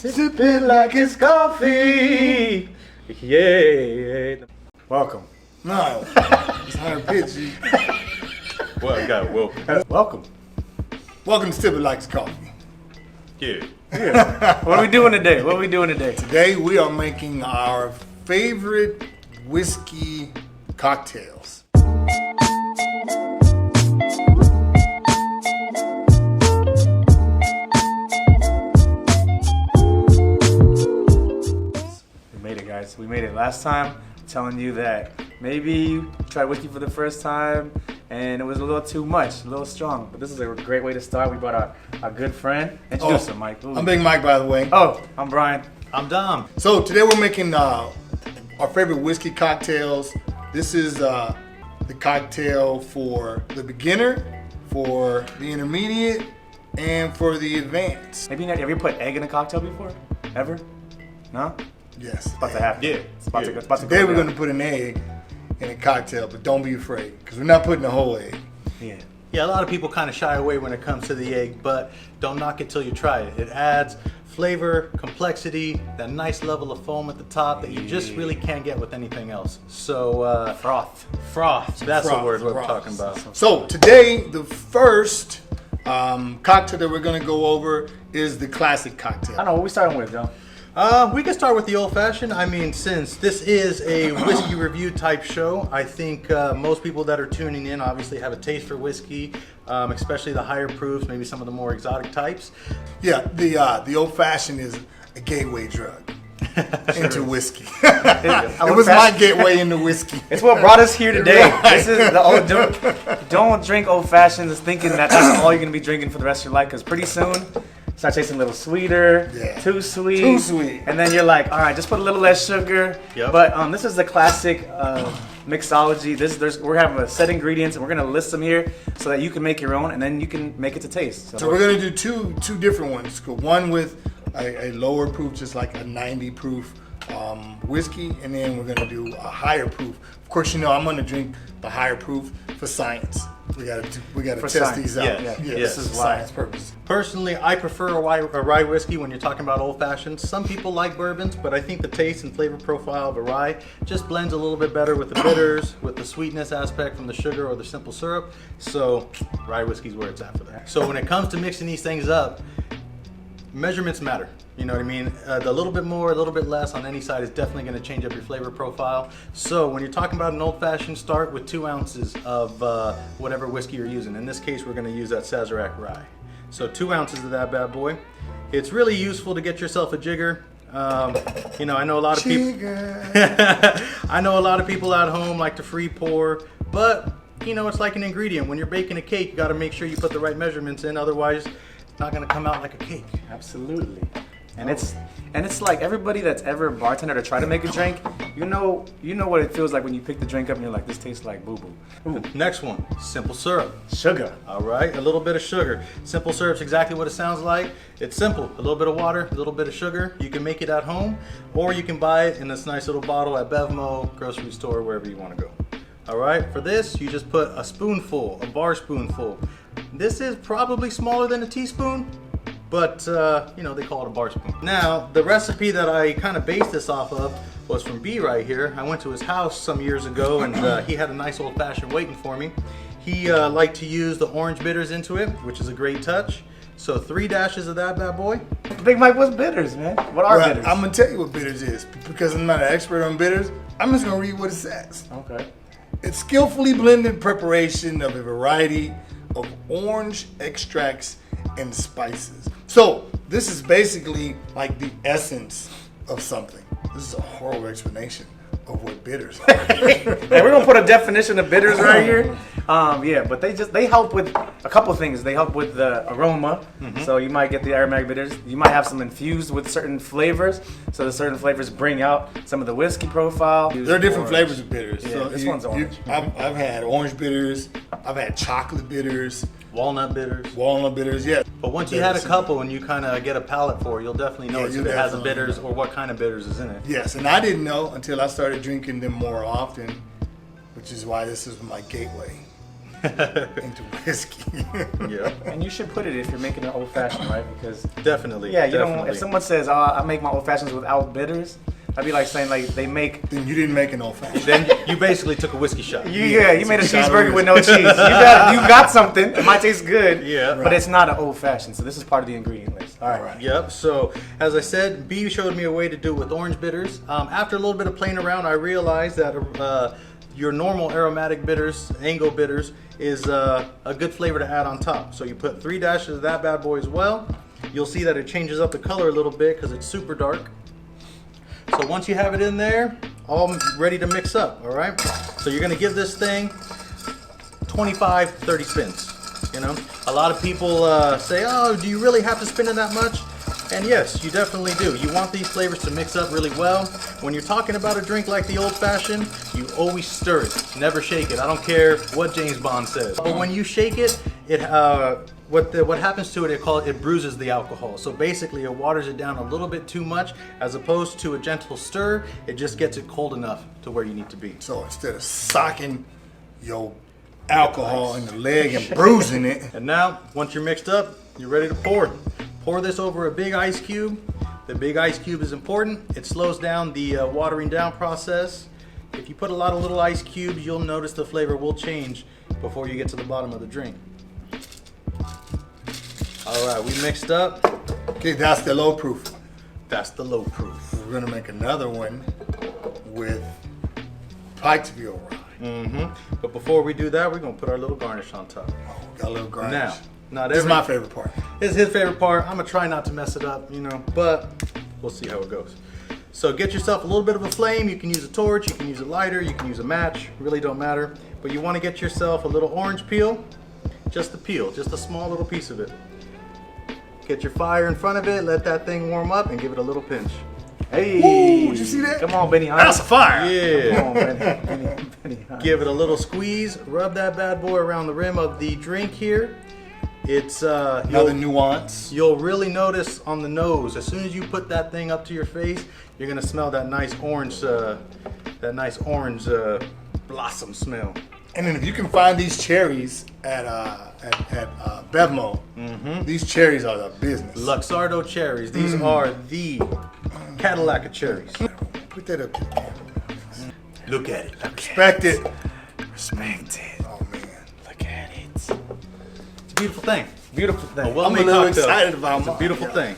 Sip it like it's coffee. Yeah. Welcome. No, it's higher pitch. Well, God, welcome. Welcome to Sip It Like It's Coffee. Yeah. What are we doing today? Today we are making our favorite whiskey cocktails. We made it last time, telling you that maybe you tried whiskey for the first time and it was a little too much, a little strong. But this is a great way to start. We brought our good friend. Introduce him, Mike. I'm Big Mike, by the way. Oh, I'm Brian. I'm Dom. So today we're making our favorite whiskey cocktails. This is the cocktail for the beginner, for the intermediate, and for the advanced. Maybe have you put egg in a cocktail before? Ever? No? Yes. It's about to happen. Yeah. It's about to Today go we're down. going to put an egg in a cocktail, but don't be afraid, because we're not putting a whole egg. Yeah, a lot of people kind of shy away when it comes to the egg, but don't knock it till you try it. It adds flavor, complexity, that nice level of foam at the top that you just really can't get with anything else. So Froth. That's the word we're Froth. talking about. So today, the first cocktail that we're going to go over is the classic cocktail. I know what we starting with, Joe. We can start with the old fashioned. I mean, since this is a whiskey review type show, I think most people that are tuning in obviously have a taste for whiskey, especially the higher proofs, maybe some of the more exotic types. Yeah, the old fashioned is a gateway drug into whiskey. It was my gateway into whiskey. It's what brought us here today. Right. This is the old don't drink old fashions thinking that that's all you're gonna be drinking for the rest of your life, because pretty soon start tasting a little sweeter, too sweet, and then you're like, all right, just put a little less sugar. Yep. But this is the classic mixology. We're having a set ingredients, and we're gonna list them here so that you can make your own, and then you can make it to taste. So we're gonna do two different ones. One with a lower proof, just like a 90 proof whiskey, and then we're gonna do a higher proof. Of course, you know I'm gonna drink the higher proof for science. We gotta test science. these out. Yeah. This is science purpose. Personally, I prefer a rye whiskey when you're talking about old fashioned. Some people like bourbons, but I think the taste and flavor profile of a rye just blends a little bit better with the bitters, with the sweetness aspect from the sugar or the simple syrup. So rye whiskey's where it's at for that. So when it comes to mixing these things up, measurements matter. You know what I mean? A little bit more, a little bit less on any side is definitely going to change up your flavor profile. So when you're talking about an old-fashioned, start with 2 ounces of whatever whiskey you're using. In this case, we're going to use that Sazerac rye. So 2 ounces of that bad boy. It's really useful to get yourself a jigger. You know, I know a lot of people. I know a lot of people at home like to free pour, but you know, it's like an ingredient. When you're baking a cake, you got to make sure you put the right measurements in. Otherwise, it's not going to come out like a cake. Absolutely. And it's like everybody that's ever bartender to try to make a drink, you know what it feels like when you pick the drink up and you're like, this tastes like boo-boo. Next one, simple syrup. Sugar. All right, a little bit of sugar. Simple syrup's exactly what it sounds like. It's simple, a little bit of water, a little bit of sugar. You can make it at home, or you can buy it in this nice little bottle at Bevmo, grocery store, wherever you want to go. All right, for this, you just put a spoonful, a bar spoonful. This is probably smaller than a teaspoon, but you know, they call it a bar spoon. Now, the recipe that I kind of based this off of was from B right here. I went to his house some years ago, and he had a nice old fashioned waiting for me. He liked to use the orange bitters into it, which is a great touch. So 3 dashes of that bad boy. Big Mike, what's bitters, man? What are bitters? I'm gonna tell you what bitters is, because I'm not an expert on bitters. I'm just gonna read what it says. Okay. It's skillfully blended preparation of a variety of orange extracts and spices. So this is basically like the essence of something. This is a horrible explanation of what bitters are. Hey, we're gonna put a definition of bitters right here. Yeah, but they help with a couple things. They help with the aroma, so you might get the aromatic bitters. You might have some infused with certain flavors, so the certain flavors bring out some of the whiskey profile. There are different flavors of bitters. Yeah, So this one's orange. I've had orange bitters. I've had chocolate bitters. Walnut bitters. Walnut bitters, yeah. But once you had a couple and you kind of get a palate for it, you'll definitely notice if it has a bitters or what kind of bitters is in it. Yes, and I didn't know until I started drinking them more often, which is why this is my gateway. into whiskey. Yeah, And you should put it if you're making an old fashioned, right? Because definitely. yeah, you don't. definitely. If someone says, "Oh, I make my old fashions without bitters," I'd be like saying like they make. Then you didn't make an old fashioned. Then you basically took a whiskey shot. You made a shot of cheeseburger with whiskey. no cheese. You got something. It might taste good. Yeah. But it's not an old fashioned. So this is part of the ingredient list. All right. Yep. So as I said, B showed me a way to do it with orange bitters. After a little bit of playing around, I realized that your normal aromatic bitters, Ango bitters, is a good flavor to add on top. So you put 3 dashes of that bad boy as well. You'll see that it changes up the color a little bit because it's super dark. So once you have it in there, all ready to mix up, all right? So you're gonna give this thing 25, 30 spins, you know? A lot of people say, oh, do you really have to spin it that much? And yes, you definitely do. You want these flavors to mix up really well. When you're talking about a drink like the old fashioned, you always stir it, never shake it. I don't care what James Bond says. But when you shake it, what happens to it, it bruises the alcohol. So basically it waters it down a little bit too much, as opposed to a gentle stir, it just gets it cold enough to where you need to be. So instead of socking your alcohol in the leg and bruising it, And now, once you're mixed up, you're ready to pour. Pour this over a big ice cube. The big ice cube is important. It slows down the watering down process. If you put a lot of little ice cubes, you'll notice the flavor will change before you get to the bottom of the drink. All right, we mixed up. okay, that's the low proof. That's the low proof. We're gonna make another one with Pikesville rye. But before we do that, we're gonna put our little garnish on top. Oh, got a little garnish. Now, not This is every my favorite part. It's his favorite part. I'm gonna try not to mess it up, you know, but we'll see how it goes. So get yourself a little bit of a flame. You can use a torch, you can use a lighter, you can use a match, really don't matter. But you wanna get yourself a little orange peel, just the peel, just a small little piece of it. Get your fire in front of it, let that thing warm up, and give it a little pinch. Hey. Ooh, did you see that? Come on, Benny. That's a fire. Yeah. Come on, Benny. Give it a little squeeze, rub that bad boy around the rim of the drink here. It's Another nuance. You'll really notice on the nose, as soon as you put that thing up to your face, you're gonna smell that nice orange blossom smell. And then if you can find these cherries at Bevmo, these cherries are the business. Luxardo cherries. These are the Cadillac of cherries. Put that up to the camera. Look at it. Respect it. Respect it. Oh man. Look at it. It's a beautiful thing. Beautiful thing. A I'm a well-made little cocktail. excited about It's a mine, beautiful yeah. thing.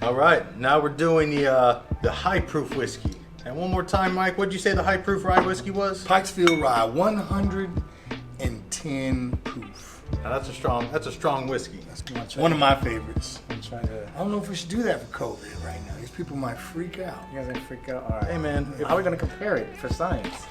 All right, now we're doing the high proof whiskey. And one more time, Mike, what'd you say the high proof rye whiskey was? Pikesville Rye, 110 proof. Now that's a strong whiskey. One of my favorites. I'm trying to. I don't know if we should do that for COVID right now. These people might freak out. You guys ain't freak out. All right. Hey man, How are we gonna compare it for science?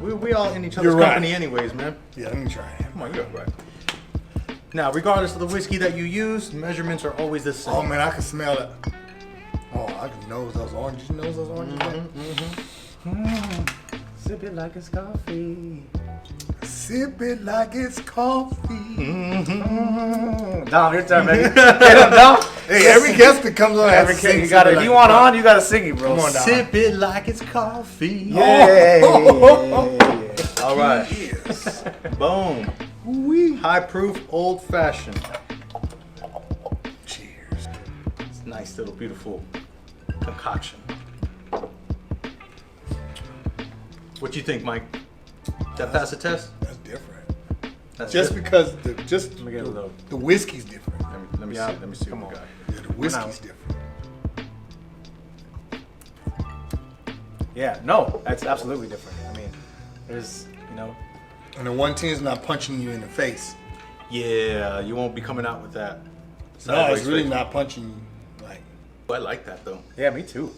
we all in each other's You're right. company anyways, man. Yeah, let me try it. Come on, you're right. Now, regardless of the whiskey that you use, measurements are always the same. Oh man, I can smell it. Oh, I can nose those oranges. You nose those oranges? Sip it like it's coffee. Sip it like it's coffee. Dom, your turn, baby. Get him, Dom. Hey, every guest that comes on has Every to kid, sing you got Sip it. It You Like want It's on? You gotta sing it, bro. Come on, Dom. Sip it like it's coffee. Yeah. All right. Yes. Boom. High proof old fashioned. Cheers. It's a nice little beautiful concoction. What you think, Mike? That pass the test? That's different. That's Just good. because Let me get a little. the whiskey's different. Let me Yeah, see. Let me see come what we on. got. Yeah, the whiskey's different. Yeah, no, that's absolutely different. I mean, there's, you know, And the 110's not punching you in the face. Yeah, you won't be coming out with that. No, it's sideways really face. not punching you. Like I like that though. yeah, me too.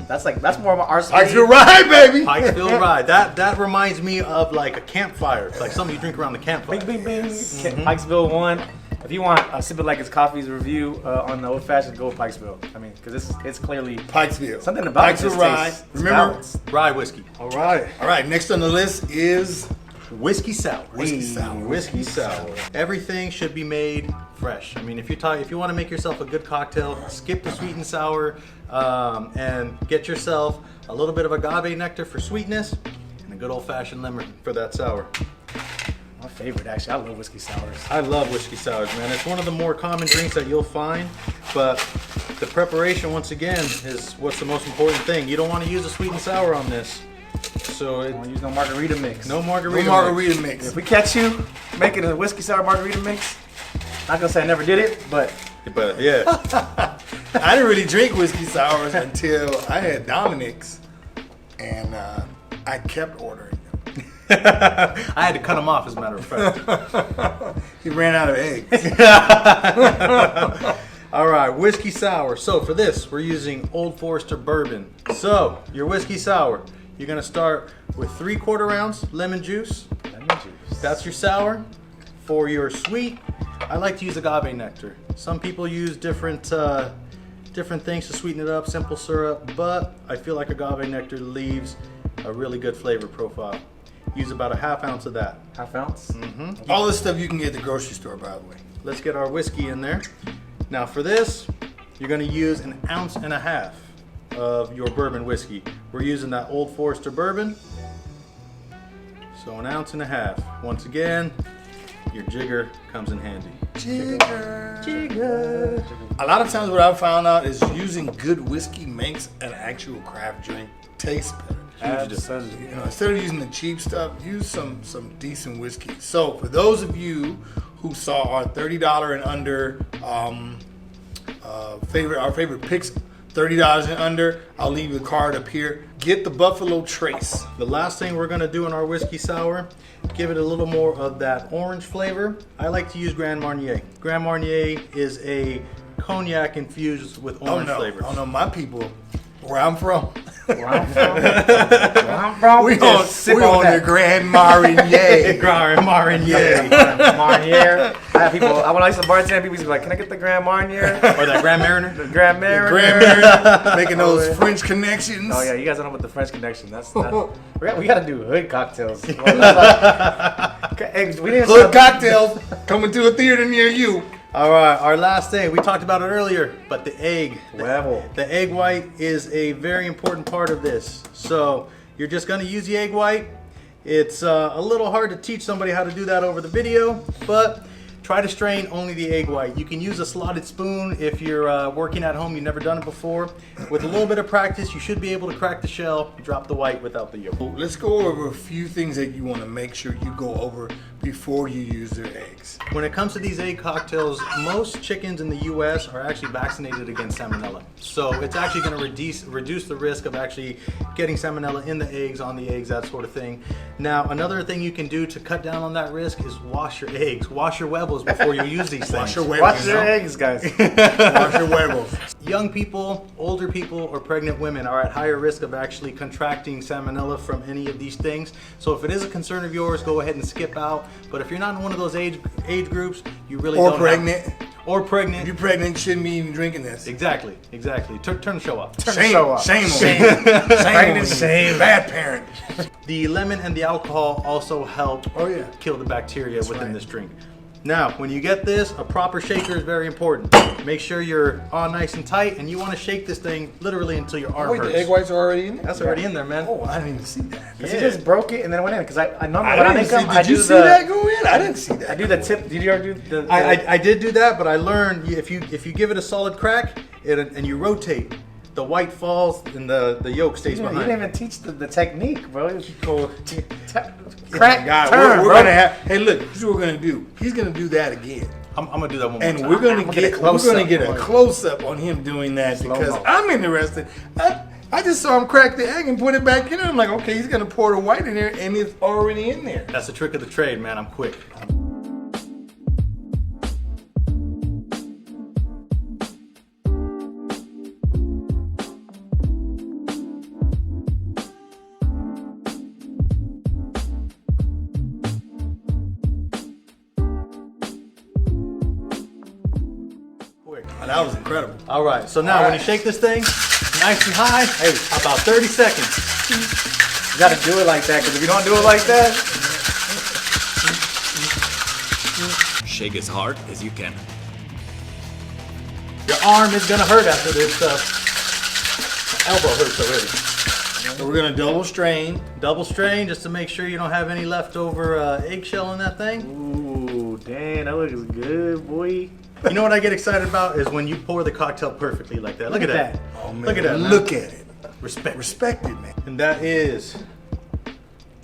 That's more of our speed. Pikesville Rye, baby. Pikesville Rye. That reminds me of like a campfire, like something you drink around the campfire. Bing, bing, bing. Pikesville 1. If you want a Sip It Like It's Coffee's review on the old fashioned, go with Pikesville. I mean, because it's clearly Pikesville. something about it Pikesville just Rye. tastes it's Remember? balanced. Rye whiskey. All right. Next on the list is Whiskey sour. whiskey sour. Whiskey sour. Everything should be made fresh. I mean, if you want to make yourself a good cocktail, skip the sweet and sour, and get yourself a little bit of agave nectar for sweetness, and a good old-fashioned lemon for that sour. My favorite, actually. I love whiskey sours. I love whiskey sours, man. It's one of the more common drinks that you'll find, but the preparation, once again, is what's the most important thing. You don't want to use a sweet and sour on this. So Don't use no margarita mix. no No margarita. margarita mix. If we catch you making a whiskey sour margarita mix, not gonna say I never did it, but But yeah, I didn't really drink whiskey sours until I had Dominic's, and I kept ordering them. I had to cut them off, as a matter of fact. He ran out of eggs. All right, whiskey sour. So for this, we're using Old Forester bourbon. So your whiskey sour, you're gonna start with 3/4 ounce lemon juice. lemon juice. That's your sour. For your sweet, I like to use agave nectar. Some people use different things to sweeten it up, simple syrup, but I feel like agave nectar leaves a really good flavor profile. Use about a 1/2 ounce of that. Half ounce. All this stuff you can get at the grocery store, by the way. Let's get our whiskey in there. Now for this, you're gonna use 1.5 ounces of your bourbon whiskey. We're using that Old Forester bourbon. So 1.5 ounces. Once again, your jigger comes in handy. Jigger. A lot of times what I've found out is using good whiskey makes an actual craft drink taste better. Absolutely. You know, instead of using the cheap stuff, use some decent whiskey. So for those of you who saw our $30 and under our favorite picks, $30 and under, I'll leave the card up here. Get the Buffalo Trace. The last thing we're gonna do in our whiskey sour, give it a little more of that orange flavor. I like to use Grand Marnier. Grand Marnier is a cognac infused with orange flavors. Oh no, my people, where I'm from, Where I'm from, we just sip on the that. Grand Marnier. Grand Marnier. Marnier. I have people. When I used to bartend, people used to be like, "Can I get the Grand Marnier?" Or that Grand Mariner. The Grand Marnier. Grand Marnier, making those yeah. French connections. Oh yeah, you guys don't know about the French connection. We gotta do hood cocktails. Hey, we didn't Hood cocktails coming to a theater near you. All right, our last thing, we talked about it earlier, but the egg. Huevo. The egg white is a very important part of this. So you're just gonna use the egg white. It's a little hard to teach somebody how to do that over the video, but try to strain only the egg white. You can use a slotted spoon if you're working at home, you've never done it before. With a little bit of practice, you should be able to crack the shell, drop the white without the yolk. Let's go over a few things that you want to make sure you go over before you use their eggs. When it comes to these egg cocktails, most chickens in the US are actually vaccinated against salmonella. So it's actually going to reduce the risk of actually getting salmonella in the eggs, on the eggs, that sort of thing. Now, another thing you can do to cut down on that risk is wash your eggs. Wash your huevos before you use these things. Wash your huevos. Watch your eggs, guys. Wash your huevos. Young people, older people, or pregnant women are at higher risk of actually contracting salmonella from any of these things. So if it is a concern of yours, go ahead and skip out. But if you're not in one of those age groups, you really Or don't pregnant. Or If pregnant. you're pregnant, you shouldn't be even drinking this. Exactly. Turn the show off. Shame show up. on Shame. you. Shame on you. Shame. Bad parent. The lemon and the alcohol also help Oh, yeah. kill the bacteria within right. this drink. Now, when you get this, a proper shaker is very important. Make sure you're on nice and tight, and you want to shake this thing literally until your arm Wait, hurts. the egg whites are already in there? That's already in there, man. Oh, I didn't even see that. He just broke it and then it went in. Because I normally I when I didn't make see, them, I did you do see the that go in? I didn't see that. I do the tip. Did you ever do the? I did do that, but I learned if you give it a solid crack and you rotate, the white falls and the yolk stays You behind. didn't even teach the technique, bro. Crack, Crack, God, turn, we're bro. gonna have. Hey, look, this is what we're gonna do. He's gonna do that again, I'm gonna do that one more and time. we're gonna I'm gonna get get a close-up. a close up on him doing that because Slow-mo. I'm interested. I just saw him crack the egg and put it back in. I'm like, okay, he's gonna pour the white in there, and it's already in there. That's the trick of the trade, man. I'm quick. Oh, that was incredible. All right, so now All when right. you shake this thing nice and high, hey, about 30 seconds. You gotta do it like that. Because if you don't do it like that, Shake as hard as you can. Your arm is gonna hurt after this. Elbow hurts already. So we're gonna double strain. Double strain just to make sure you don't have any leftover eggshell in that thing. Ooh, damn, that looks good, boy. You know what I get excited about is when you pour the cocktail perfectly like that. Look at that. Oh man, Look at that. Man. Look at it. Respect. Respect it, man. And that is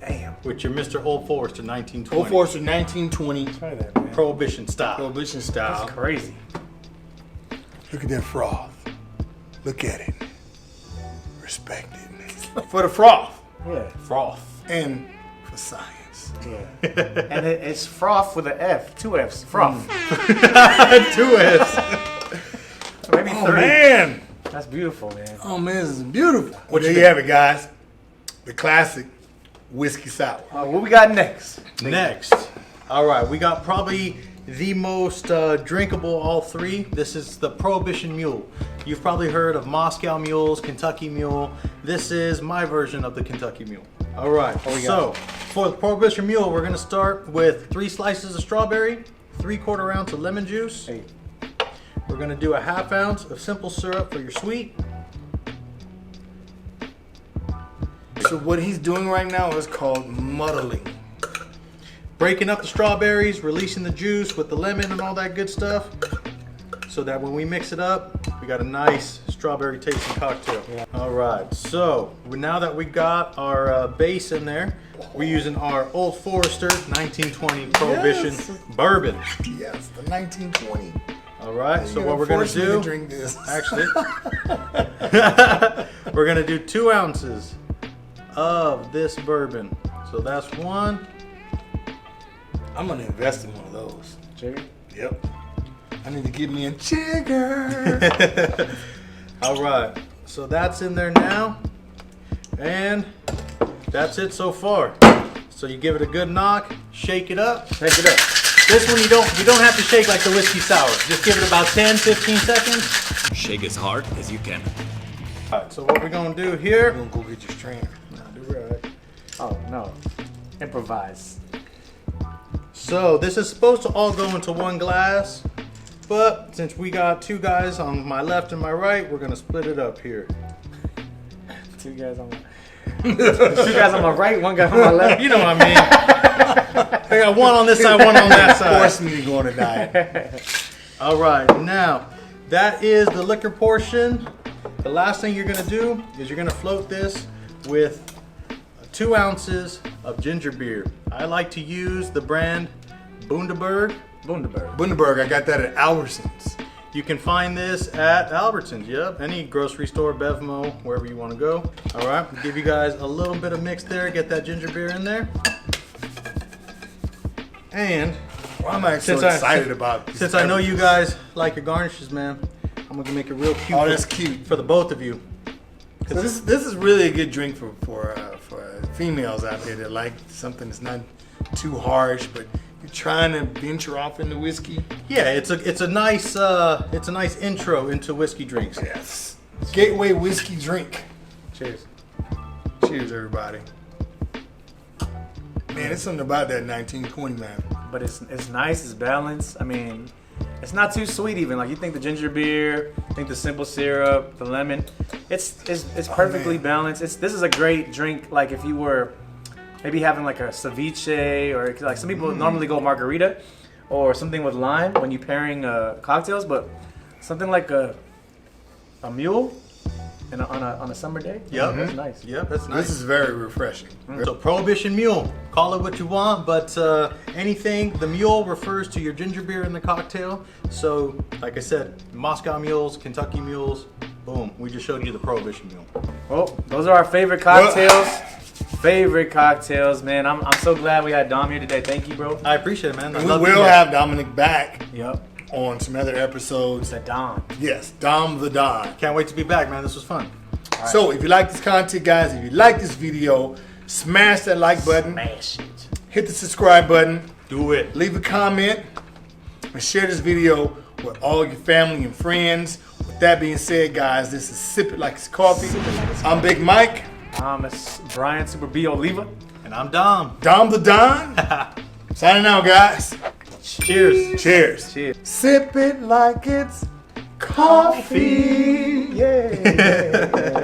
Damn. with your Mr. Old Forester 1920. Old Forester 1920 Try that, man. Prohibition style. Prohibition style. That's crazy. Look at that froth. Look at it. Respect it, man. For the froth Yeah. Froth. and for science. Yeah. And it's froth with an F. 2 F's. Froth. 2 F's. Maybe Oh 3. man. That's beautiful, man. Oh man, this is beautiful. What There you you have it, guys. The classic whiskey sour. What we got next? Next. All right, we got probably the most drinkable all three. This is the Prohibition Mule. You've probably heard of Moscow Mules, Kentucky Mule. This is my version of the Kentucky Mule. All right, so for the Prohibition Mule, we're gonna start with 3 slices of strawberry, 3/4 ounce of lemon juice. Hey. We're gonna do a 1/2 ounce of simple syrup for your sweet. So what he's doing right now is called muddling. Breaking up the strawberries, releasing the juice with the lemon and all that good stuff, so that when we mix it up, we got a nice strawberry tasting cocktail. Yeah. All right, so now that we got our base in there, we're using our Old Forester 1920 Prohibition Yes. bourbon. Yes, the 1920. All right, so You're what we're gonna force me to do, drink this. actually, we're gonna do 2 ounces of this bourbon. So that's 1. I'm gonna invest in one of those. Jigger? Yep. I need to get me a jigger. All right, so that's in there now, and that's it so far. So you give it a good knock, shake it up. Shake it up. This one you don't have to shake like the whiskey sour. Just give it about 10-15 seconds. Shake as hard as you can. All right, so what we're gonna do here? I'm gonna go get your strainer. Oh, no. Improvise. So this is supposed to all go into 1 glass, but since we got 2 guys on my left and my right, we're gonna split it up here. 2 guys on my 2 guys on my right, 1 guy on my left. You know what I mean? I got 1 on this side, 1 on that side. Force me to go on a diet. All right, now that is the liquor portion. The last thing you're gonna do is you're gonna float this with 2 ounces of ginger beer. I like to use the brand Bundaberg. Bundaberg. Bundaberg, I got that at Albertsons. You can find this at Albertsons, yep, any grocery store, Bevmo, wherever you want to go. All right, give you guys a little bit of mix there, get that ginger beer in there. And Why am I so Since I- excited about this? since I know you guys like your garnishes, man, I'm gonna make it real cute. Oh, that's cute. for the both of you. So this is really a good drink for females out there that like something that's not too harsh, but you're trying to venture off into whiskey. Yeah, it's a nice intro into whiskey drinks. Yes. Gateway whiskey drink. Cheers. Cheers, everybody. Man, it's something about that 1920, man. But it's nice, it's balanced. I mean, it's not too sweet even. Like you think the ginger beer, think the simple syrup, the lemon. It's perfectly man. balanced. This is a great drink. Like if you were maybe having like a ceviche or like some people normally go margarita or something with lime when you're pairing cocktails, but something like a mule and on a summer day. Yep. That's nice. Yep, that's nice. This is very refreshing. So Prohibition Mule, call it what you want, but anything, the mule refers to your ginger beer in the cocktail. So, like I said, Moscow Mules, Kentucky Mules, boom, we just showed you the Prohibition Mule. Well, those are our favorite cocktails. Favorite cocktails, man. I'm so glad we had Dom here today. Thank you, bro. I appreciate it, man. I And we love being will here. have Dominic back Yep. on some other episodes. The Dom. Yes, Dom the Don. Can't wait to be back, man. This was fun. So if you like this content, guys, if you like this video, smash that like button, Smash it. hit the subscribe button, Do it. leave a comment, and share this video with all your family and friends. With that being said, guys, this is Sip It Like It's Coffee. I'm Big Mike. It's Brian Super B Oliva. And I'm Dom. Dom the Don. Signing out, guys. Cheers. Cheers. Cheers. Sip it like it's coffee. Yeah.